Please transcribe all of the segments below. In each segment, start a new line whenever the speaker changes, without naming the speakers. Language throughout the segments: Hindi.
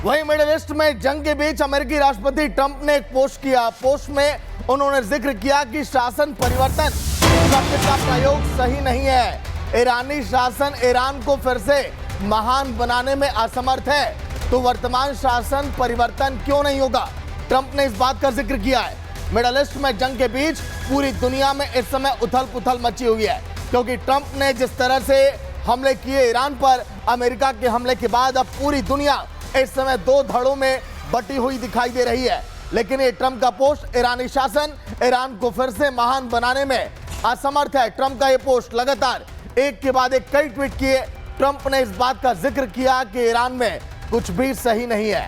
वहीं मिडिल ईस्ट में जंग के बीच अमेरिकी राष्ट्रपति ट्रंप ने एक पोस्ट किया। पोस्ट में उन्होंने जिक्र किया कि शासन परिवर्तन शब्द का प्रयोग सही नहीं है। ईरानी शासन ईरान को फिर से महान बनाने में असमर्थ है, तो वर्तमान शासन परिवर्तन क्यों नहीं होगा? ट्रंप ने इस बात का जिक्र किया है। मिडिल ईस्ट में जंग के बीच पूरी दुनिया में इस समय उथल पुथल मची हुई है, क्योंकि ट्रंप ने जिस तरह से हमले किए ईरान पर, अमेरिका के हमले के बाद अब पूरी दुनिया इस समय दो धड़ों में बटी हुई दिखाई दे रही है। लेकिन ये ट्रंप का पोस्ट ईरानी शासन ईरान को फिर से महान बनाने में असमर्थ है। ट्रंप का ये पोस्ट लगातार एक के बाद एक कई ट्वीट किए। ट्रंप ने इस बात का जिक्र किया कि ईरान में कुछ भी सही नहीं है।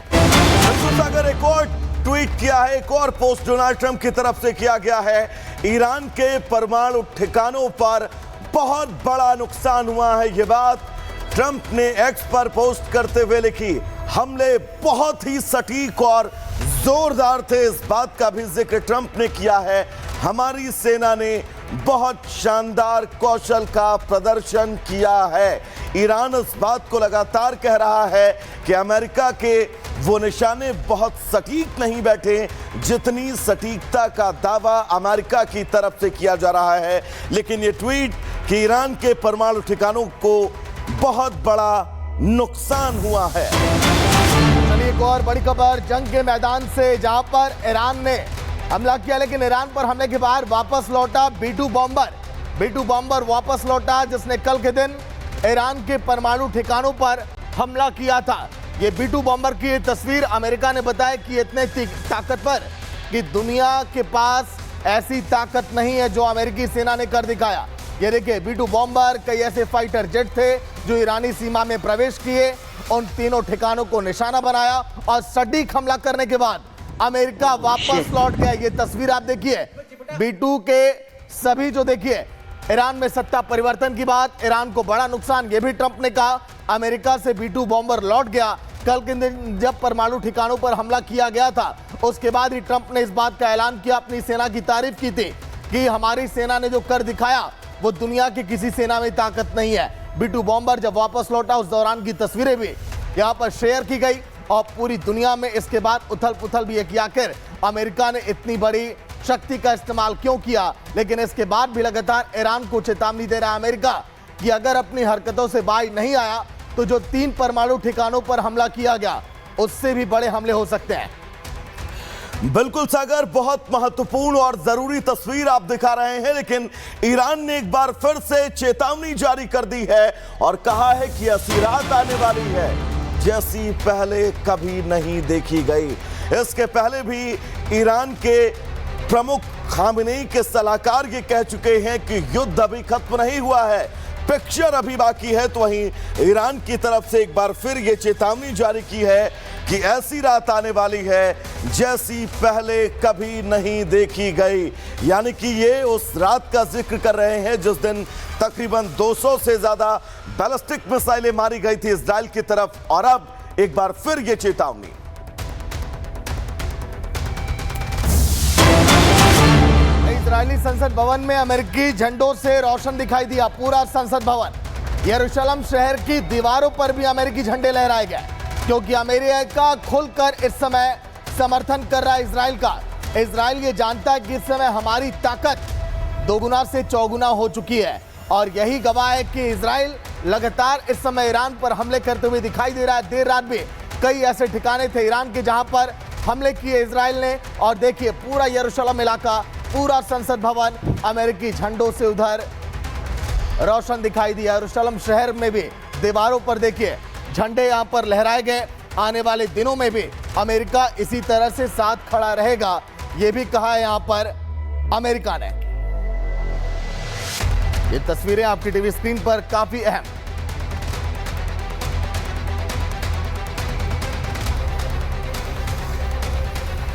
अगर एक और ट्वीट किया है, एक और पोस्ट डोनाल्ड ट्रंप की तरफ से किया गया है। ईरान के परमाणु ठिकानों पर बहुत बड़ा नुकसान हुआ है। यह बात ट्रंप ने एक्स पर पोस्ट करते हुए लिखी। हमले बहुत ही सटीक और जोरदार थे, इस बात का भी जिक्र ट्रंप ने किया है। हमारी सेना ने बहुत शानदार कौशल का प्रदर्शन किया है। ईरान इस बात को लगातार कह रहा है कि अमेरिका के वो निशाने बहुत सटीक नहीं बैठे जितनी सटीकता का दावा अमेरिका की तरफ से किया जा रहा है। लेकिन ये ट्वीट कि ईरान के परमाणु ठिकानों को बहुत बड़ा नुकसान हुआ है।
चलिए एक और बड़ी खबर जंग के मैदान से, जहां पर ईरान ने हमला किया, लेकिन ईरान पर हमले के बाद वापस लौटा B-2 बॉम्बर। B-2 बॉम्बर वापस लौटा, जिसने कल के दिन ईरान के परमाणु ठिकानों पर हमला किया था। ये B-2 बॉम्बर की तस्वीर अमेरिका ने बताया कि इतने ताकतवर कि दुनिया के पास ऐसी ताकत नहीं है जो अमेरिकी सेना ने कर दिखाया। ये देखिए B-2 बॉम्बर, कई ऐसे फाइटर जेट थे जो ईरानी सीमा में प्रवेश किए, उन तीनों ठिकानों को निशाना बनाया और सटीक हमला करने के बाद अमेरिका वापस लौट गया। ये तस्वीर आप देखिए B-2 के सभी, जो देखिए ईरान में सत्ता परिवर्तन की बात, ईरान को बड़ा नुकसान, ये भी ट्रंप ने कहा। अमेरिका से B-2 बॉम्बर लौट गया। कल के दिन जब परमाणु ठिकानों पर हमला किया गया था, उसके बाद ही ट्रंप ने इस बात का ऐलान किया, अपनी सेना की तारीफ की थी कि हमारी सेना ने जो कर दिखाया वो दुनिया की किसी सेना में ताकत नहीं है। B-2 बॉम्बर जब वापस लौटा, उस दौरान की तस्वीरें भी यहाँ पर शेयर की गई और पूरी दुनिया में इसके बाद उथल पुथल भी है कि आखिर अमेरिका ने इतनी बड़ी शक्ति का इस्तेमाल क्यों किया। लेकिन इसके बाद भी लगातार ईरान को चेतावनी दे रहा है अमेरिका कि अगर अपनी हरकतों से बाज नहीं आया तो जो 3 परमाणु ठिकानों पर हमला किया गया, उससे भी बड़े हमले हो सकते हैं।
बिल्कुल सागर, बहुत महत्वपूर्ण और जरूरी तस्वीर आप दिखा रहे हैं। लेकिन ईरान ने एक बार फिर से चेतावनी जारी कर दी है और कहा है कि ऐसी रात आने वाली है जैसी पहले कभी नहीं देखी गई। इसके पहले भी ईरान के प्रमुख खामेनेई के सलाहकार ये कह चुके हैं कि युद्ध अभी खत्म नहीं हुआ है, पिक्चर अभी बाकी है। तो वहीं ईरान की तरफ से एक बार फिर ये चेतावनी जारी की है कि ऐसी रात आने वाली है जैसी पहले कभी नहीं देखी गई। यानी कि ये उस रात का जिक्र कर रहे हैं जिस दिन तकरीबन 200 से ज्यादा बैलिस्टिक मिसाइलें मारी गई थी इजराइल की तरफ, और अब एक बार फिर ये चेतावनी।
इजरायली संसद भवन में अमेरिकी झंडों से रोशन दिखाई दिया पूरा संसद भवन। यरूशलेम शहर की दीवारों पर भी अमेरिकी झंडे लहराए गए, क्योंकि अमेरिका खुलकर इस समय समर्थन कर रहा है इजराइल का। इजराइल ये जानता है कि इस समय हमारी ताकत दोगुना से चौगुना हो चुकी है, और यही गवाह है कि इजराइल लगातार इस समय ईरान पर हमले करते हुए दिखाई दे रहा है। देर रात भी कई ऐसे ठिकाने थे ईरान के जहां पर हमले किए इजराइल ने, और देखिए पूरा यरूशलेम इलाका, पूरा संसद भवन अमेरिकी झंडों से उधर रोशन दिखाई दिया। यरूशलेम शहर में भी दीवारों पर देखिए झंडे यहां पर लहराए गए। आने वाले दिनों में भी अमेरिका इसी तरह से साथ खड़ा रहेगा, यह भी कहा है यहां पर अमेरिका ने। ये तस्वीरें आपकी टीवी स्क्रीन पर काफी अहम।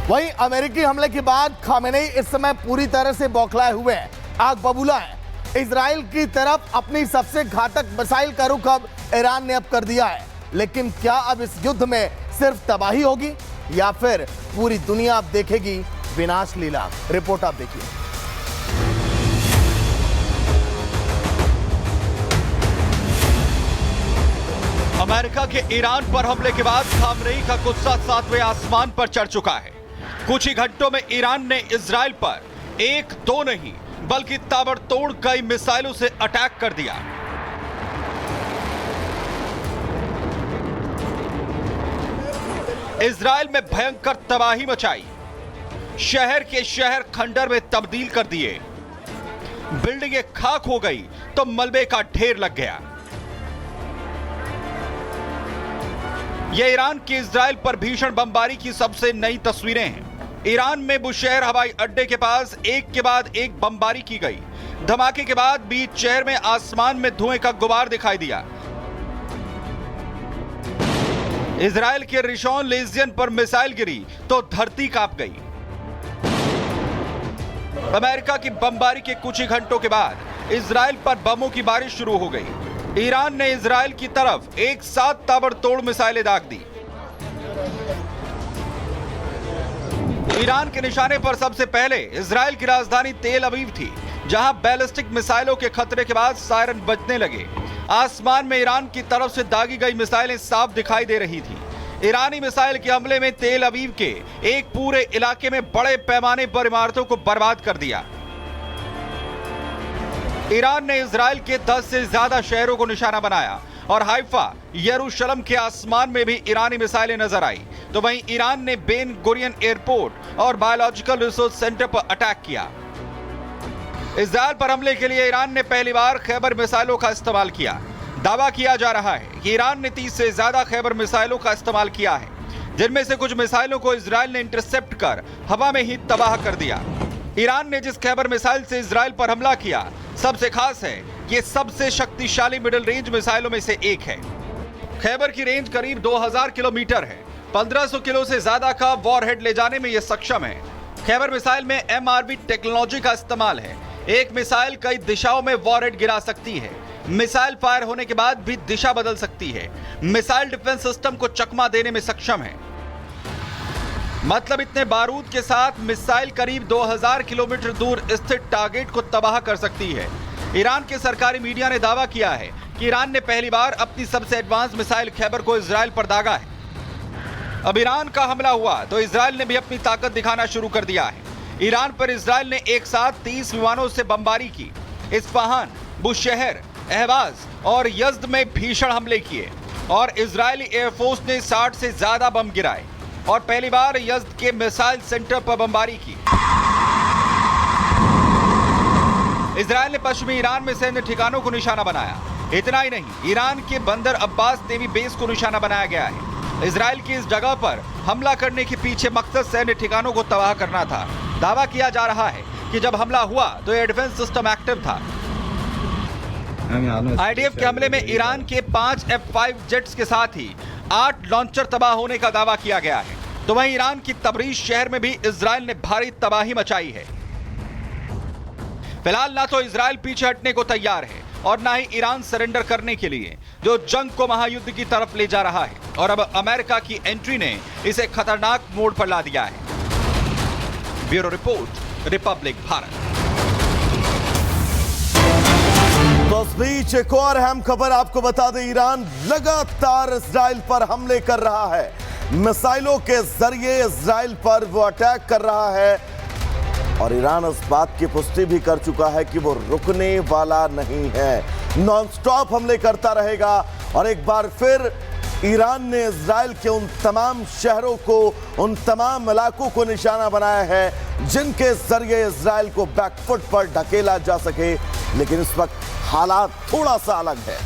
वहीं अमेरिकी हमले के बाद खामेनेई इस समय पूरी तरह से बौखलाए हुए हैं, आग बबूला है। इजराइल की तरफ अपनी सबसे घातक मिसाइल का रुख अब ईरान ने अब कर दिया है। लेकिन क्या अब इस युद्ध में सिर्फ तबाही होगी या फिर पूरी दुनिया अब देखेगी विनाश लीला? रिपोर्ट आप देखिए।
अमेरिका के ईरान पर हमले के बाद खामनेई का गुस्सा 7वें आसमान पर चढ़ चुका है। कुछ ही घंटों में ईरान ने इजराइल पर एक दो नहीं बल्कि ताबड़तोड़ कई मिसाइलों से अटैक कर दिया। इजराइल में भयंकर तबाही मचाई, शहर के शहर खंडर में तब्दील कर दिए, बिल्डिंगें खाक हो गई तो मलबे का ढेर लग गया। यह ईरान की इजराइल पर भीषण बमबारी की सबसे नई तस्वीरें हैं। ईरान में बुशहर हवाई अड्डे के पास एक के बाद एक बमबारी की गई। धमाके के बाद बीच शहर में आसमान में धुएं का गुबार दिखाई दिया। इजराइल के रिशॉन लेजियन पर मिसाइल गिरी तो धरती कांप गई। अमेरिका की बमबारी के कुछ ही घंटों के बाद इजराइल पर बमों की बारिश शुरू हो गई। ईरान ने इजराइल की तरफ एक साथ ताबड़तोड़ मिसाइलें दाग दी। ईरान के निशाने पर सबसे पहले इजराइल की राजधानी तेल अवीव थी, जहां बैलिस्टिक मिसाइलों के खतरे के बाद सायरन बजने लगे। आसमान में ईरान की तरफ से दागी गई मिसाइलें साफ दिखाई दे रही थी। ईरानी मिसाइल के हमले में तेल अवीव के एक पूरे इलाके में बड़े पैमाने पर इमारतों को बर्बाद कर दिया। ईरान ने इजराइल के 10 से ज्यादा शहरों को निशाना बनाया और हाइफा, यरूशलेम के आसमान में भी ईरानी मिसाइलें नजर आई। तो वहीं ईरान ने बेन गुरियन एयरपोर्ट और बायोलॉजिकल रिसोर्स सेंटर पर अटैक किया। इजराइल पर हमले के लिए ईरान ने पहली बार खैबर मिसाइलों का इस्तेमाल किया। दावा किया जा रहा है कि ईरान ने 30 से ज्यादा खैबर मिसाइलों का इस्तेमाल किया है, जिनमें से कुछ मिसाइलों को इजराइल ने इंटरसेप्ट कर हवा में ही तबाह कर दिया। ईरान ने जिस खैबर मिसाइल से इजराइल पर हमला किया, सबसे खास है कि सबसे शक्तिशाली मिडिल रेंज मिसाइलों में से एक है। खैबर की रेंज करीब 2000 किलोमीटर है। 1500 किलो से ज्यादा का वॉरहेड ले जाने में यह सक्षम है। खैबर मिसाइल में MRV टेक्नोलॉजी का इस्तेमाल है। एक मिसाइल कई दिशाओं में वॉरहेड गिरा सकती है। मिसाइल फायर होने के बाद भी दिशा बदल सकती है। मिसाइल डिफेंस सिस्टम को चकमा देने में सक्षम है। मतलब इतने बारूद के साथ मिसाइल करीब 2000 किलोमीटर दूर स्थित टारगेट को तबाह कर सकती है। ईरान के सरकारी मीडिया ने दावा किया है कि ईरान ने पहली बार अपनी सबसे एडवांस मिसाइल खैबर को इजराइल पर दागा है। अब ईरान का हमला हुआ तो इजराइल ने भी अपनी ताकत दिखाना शुरू कर दिया है। ईरान पर इजराइल ने एक साथ 30 विमानों से बमबारी की। इस्फहान, बुशहर, अहवाज और यज़्द में भीषण हमले किए और इजरायली एयरफोर्स ने 60 से ज्यादा बम गिराए और पहली बार यज़्द के मिसाइल सेंटर पर बमबारी की। इजराइल ने पश्चिमी ईरान में सैन्य ठिकानों को निशाना बनाया। इतना ही नहीं, ईरान के बंदर अब्बास नेवी बेस को निशाना बनाया गया है। इजराइल की इस जगह पर हमला करने के पीछे मकसद सैन्य ठिकानों को तबाह करना था। दावा किया जा रहा है कि जब हमला हुआ तो एयर डिफेंस सिस्टम एक्टिव था। IDF के हमले में ईरान के 5 F-5 जेट्स के साथ ही 8 लॉन्चर तबाह होने का दावा किया गया है। तो वहीं ईरान की तबरीज शहर में भी इजराइल ने भारी तबाही मचाई है। फिलहाल ना तो इजराइल पीछे हटने को तैयार है और ना ही ईरान सरेंडर करने के लिए, जो जंग को महायुद्ध की तरफ ले जा रहा है। और अब अमेरिका की एंट्री ने इसे खतरनाक मोड़ पर ला दिया है। Bureau report, Republic Bharat.
तो इस बीच एक और अहम खबर आपको बता दें, ईरान लगातार इजराइल पर हमले कर रहा है। मिसाइलों के जरिए इजराइल पर वो अटैक कर रहा है और ईरान इस बात की पुष्टि भी कर चुका है कि वो रुकने वाला नहीं है, नॉनस्टॉप हमले करता रहेगा। और एक बार फिर ईरान ने इजराइल के उन तमाम शहरों को, उन तमाम इलाकों को निशाना बनाया है जिनके जरिए इजराइल को बैकफुट पर ढकेला जा सके। लेकिन इस वक्त हालात थोड़ा सा अलग है।